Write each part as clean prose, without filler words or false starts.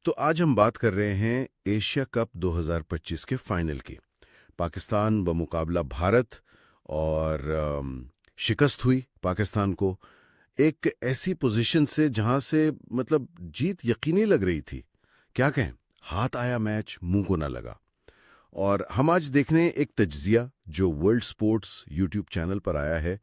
تو آج ہم بات کر رہے ہیں ایشیا کپ 2025 کے فائنل کی۔ پاکستان بمقابلہ بھارت اور شکست ہوئی پاکستان کو ایک ایسی پوزیشن سے جہاں سے جیت یقینی لگ رہی تھی۔ کیا کہیں، ہاتھ آیا میچ منہ کو نہ لگا۔ اور ہم آج دیکھنے ایک تجزیہ جو ورلڈ سپورٹس یوٹیوب چینل پر آیا ہے،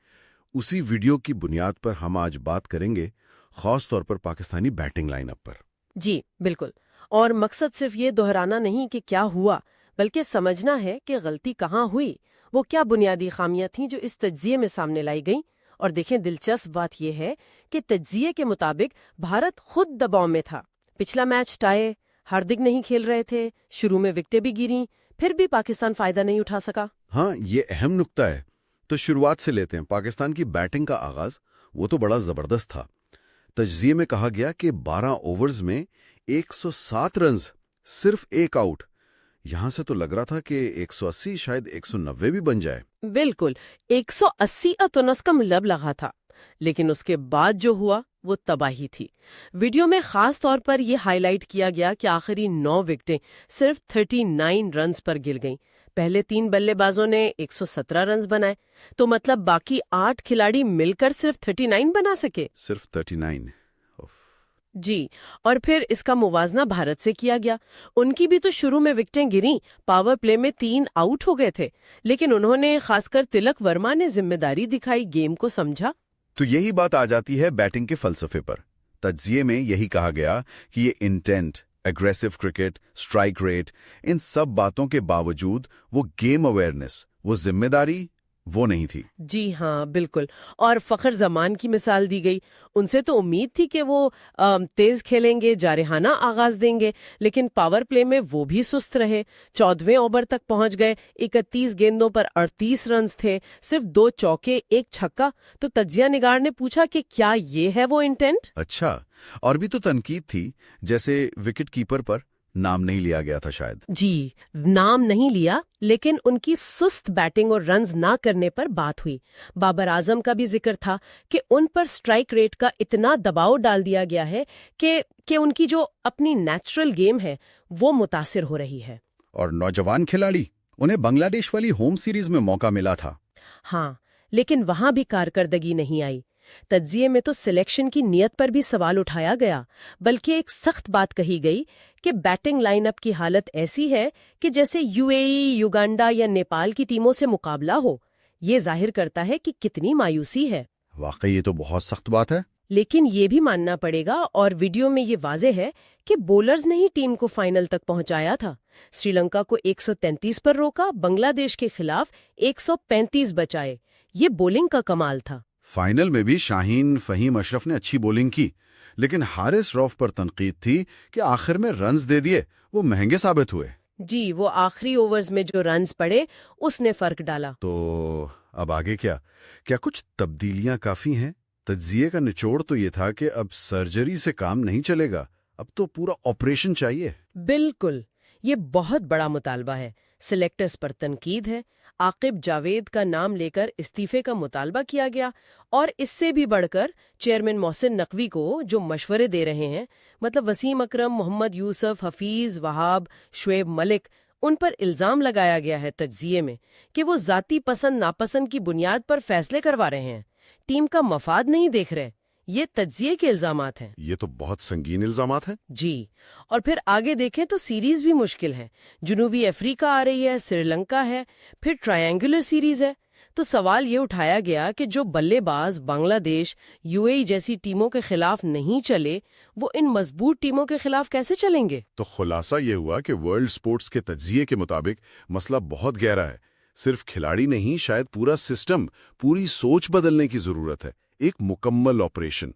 اسی ویڈیو کی بنیاد پر ہم آج بات کریں گے، خاص طور پر پاکستانی بیٹنگ لائن اپ پر۔ جی بالکل، اور مقصد صرف یہ دہرانا نہیں کہ کیا ہوا، بلکہ سمجھنا ہے کہ غلطی کہاں ہوئی، وہ کیا بنیادی خامیاں تھیں جو اس تجزیے میں سامنے لائی گئیں۔ اور دیکھیں، دلچسپ بات یہ ہے کہ تجزیے کے مطابق بھارت خود دباؤ میں تھا۔ پچھلا میچ ٹائے، ہاردک نہیں کھیل رہے تھے، شروع میں وکٹیں بھی گریں، پھر بھی پاکستان فائدہ نہیں اٹھا سکا۔ ہاں، یہ اہم نکتہ ہے۔ تو شروعات سے لیتے ہیں۔ پاکستان کی بیٹنگ کا آغاز وہ تو بڑا زبردست تھا۔ تجزیے میں کہا گیا کہ 12 اوورز میں 107 رنز، صرف ایک آؤٹ۔ یہاں سے تو لگ رہا تھا کہ 180 شاید 190 بھی بن جائے۔ بالکل، 180 اتونس کا لب لگا تھا، لیکن اس کے بعد جو ہوا وہ تباہی تھی۔ ویڈیو میں خاص طور پر یہ ہائی لائٹ کیا گیا کہ آخری 9 وکٹیں صرف 39 رنز پر گر گئیں۔ پہلے 3 بلے بازوں نے 117 رنز بنائے، تو باقی 8 کھلاڑی مل کر صرف 39 بنا سکے۔ صرف 39۔ جی، اور پھر اس کا موازنہ بھارت سے کیا گیا۔ ان کی بھی تو شروع میں وکٹیں گریں، پاور پلے میں 3 آؤٹ ہو گئے تھے، لیکن انہوں نے، خاص کر تلک ورما نے، ذمہ داری دکھائی، گیم کو سمجھا۔ تو یہی بات آ جاتی ہے بیٹنگ کے فلسفے پر۔ تجزیے میں یہی کہا گیا کہ یہ intent, aggressive cricket, strike rate, ان سب باتوں کے باوجود وہ گیم اویئرنس، وہ ذمہ داری، وہ نہیں تھی۔ جی ہاں، بالکل۔ اور فخر زمان کی مثال دی گئی۔ ان سے تو امید تھی کہ وہ تیز کھیلیں گے، جارحانہ آغاز دیں گے، لیکن پاور پلے میں وہ بھی سست رہے۔ 14ویں اوور تک پہنچ گئے، 31 گیندوں پر 38 رنز تھے، صرف 2 چوکے، 1 چھکا۔ تو تجزیہ نگار نے پوچھا کہ کیا یہ ہے وہ انٹینٹ؟ اچھا، اور بھی تو تنقید تھی، جیسے وکٹ کیپر پر نام نہیں لیا گیا تھا شاید۔ جی، نام نہیں لیا، لیکن ان کی سست بیٹنگ اور رنز نہ کرنے پر بات ہوئی۔ بابر اعظم کا بھی ذکر تھا کہ ان پر سٹرائک ریٹ کا اتنا دباؤ ڈال دیا گیا ہے کہ ان کی جو اپنی نیچرل گیم ہے وہ متاثر ہو رہی ہے۔ اور نوجوان کھلاڑی، انہیں بنگلہ دیش والی ہوم سیریز میں موقع ملا تھا۔ ہاں، لیکن وہاں بھی کارکردگی نہیں آئی۔ تجزیے میں تو سلیکشن کی نیت پر بھی سوال اٹھایا گیا، بلکہ ایک سخت بات کہی گئی کہ بیٹنگ لائن اپ کی حالت ایسی ہے کہ جیسے یو اے ای، یوگانڈا یا نیپال کی ٹیموں سے مقابلہ ہو۔ یہ ظاہر کرتا ہے کہ کتنی مایوسی ہے۔ واقعی یہ تو بہت سخت بات ہے۔ لیکن یہ بھی ماننا پڑے گا، اور ویڈیو میں یہ واضح ہے کہ بولرز نے ہی ٹیم کو فائنل تک پہنچایا تھا۔ سری لنکا کو 133 پر روکا، بنگلہ دیش کے خلاف 135 بچائے۔ یہ بولنگ کا کمال تھا۔ فائنل میں بھی شاہین فہیم اشرف نے اچھی بولنگ کی، لیکن حارث روف پر تنقید تھی کہ آخر میں رنز دے دیے، وہ مہنگے ثابت ہوئے۔ جی، وہ آخری اوورز میں جو رنز پڑے اس نے فرق ڈالا۔ تو اب آگے کیا کچھ تبدیلیاں کافی ہیں؟ تجزیے کا نچوڑ تو یہ تھا کہ اب سرجری سے کام نہیں چلے گا، اب تو پورا آپریشن چاہیے۔ بالکل، یہ بہت بڑا مطالبہ ہے۔ سلیکٹرز پر تنقید ہے۔ عاقب جاوید کا نام لے کر استعفے کا مطالبہ کیا گیا، اور اس سے بھی بڑھ کر چیئرمین محسن نقوی کو جو مشورے دے رہے ہیں، وسیم اکرم، محمد یوسف، حفیظ، وہاب، شعیب ملک، ان پر الزام لگایا گیا ہے تجزیے میں کہ وہ ذاتی پسند ناپسند کی بنیاد پر فیصلے کروا رہے ہیں، ٹیم کا مفاد نہیں دیکھ رہے۔ یہ تجزیے کے الزامات ہیں۔ یہ تو بہت سنگین الزامات ہیں۔ جی، اور پھر آگے دیکھیں تو سیریز بھی مشکل ہے۔ جنوبی افریقہ آ رہی ہے، سری لنکا ہے، پھر ٹرائنگولر سیریز ہے۔ تو سوال یہ اٹھایا گیا کہ جو بلے باز بنگلہ دیش، یو اے ای جیسی ٹیموں کے خلاف نہیں چلے، وہ ان مضبوط ٹیموں کے خلاف کیسے چلیں گے؟ تو خلاصہ یہ ہوا کہ ورلڈ سپورٹس کے تجزیے کے مطابق مسئلہ بہت گہرا ہے۔ صرف کھلاڑی نہیں، شاید پورا سسٹم، پوری سوچ بدلنے کی ضرورت ہے۔ ایک مکمل آپریشن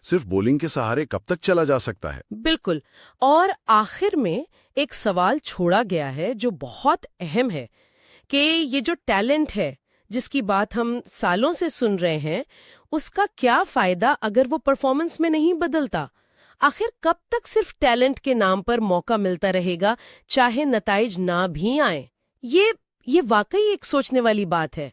صرف بولنگ کے سہارے کب تک چلا جا سکتا ہے؟ بالکل، اور آخر میں ایک سوال چھوڑا گیا ہے جو بہت اہم ہے کہ یہ جو ٹیلنٹ ہے جس کی بات ہم سالوں سے سن رہے ہیں، اس کا کیا فائدہ اگر وہ پرفارمنس میں نہیں بدلتا؟ آخر کب تک صرف ٹیلنٹ کے نام پر موقع ملتا رہے گا، چاہے نتائج نہ بھی آئیں؟ یہ واقعی ایک سوچنے والی بات ہے۔